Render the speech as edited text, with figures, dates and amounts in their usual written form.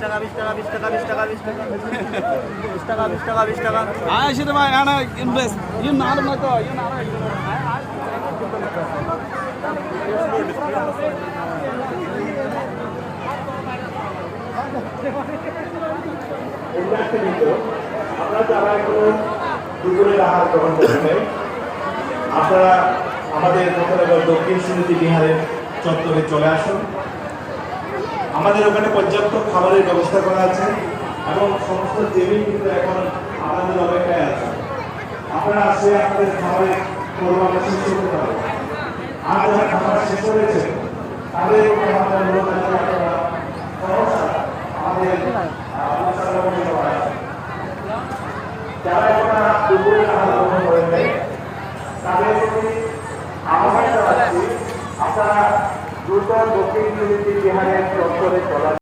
টাকা 20 টাকা 20 টাকা 20 টাকা 20 টাকা 20 টাকা 20 টাকা 20 টাকা আশি ভাই আনা ইনভেস্ট ইন নার না তো ইন নার আমরা যারা এখনো দুপুরের আহার গ্রহণ করেন আপনারা আমাদের মহানগর দক্ষিণ স্মৃতি বিহারের চত্বরে চলে আসুন। আমাদের ওখানে পর্যাপ্ত খাবারের ব্যবস্থা করা আছে এবং সমস্ত টেবিল কিন্তু এখন আমাদের অপেক্ষায় আছে। আপনারা আসে আমাদের খাবারের পরিমাণ শেষ করতে পারেন। আর যারা খাবার শেষ হয়েছে তাদের উপরে আমাদের অনুরোধ আছে আপনারা সহসা আমাদের যারা এখনো দুপুরের আহার গ্রহণ করেন নাই তাদের প্রতি আহ্বান জানাচ্ছি আপনারা দ্রুত দক্ষিণ স্মৃতি বিহারের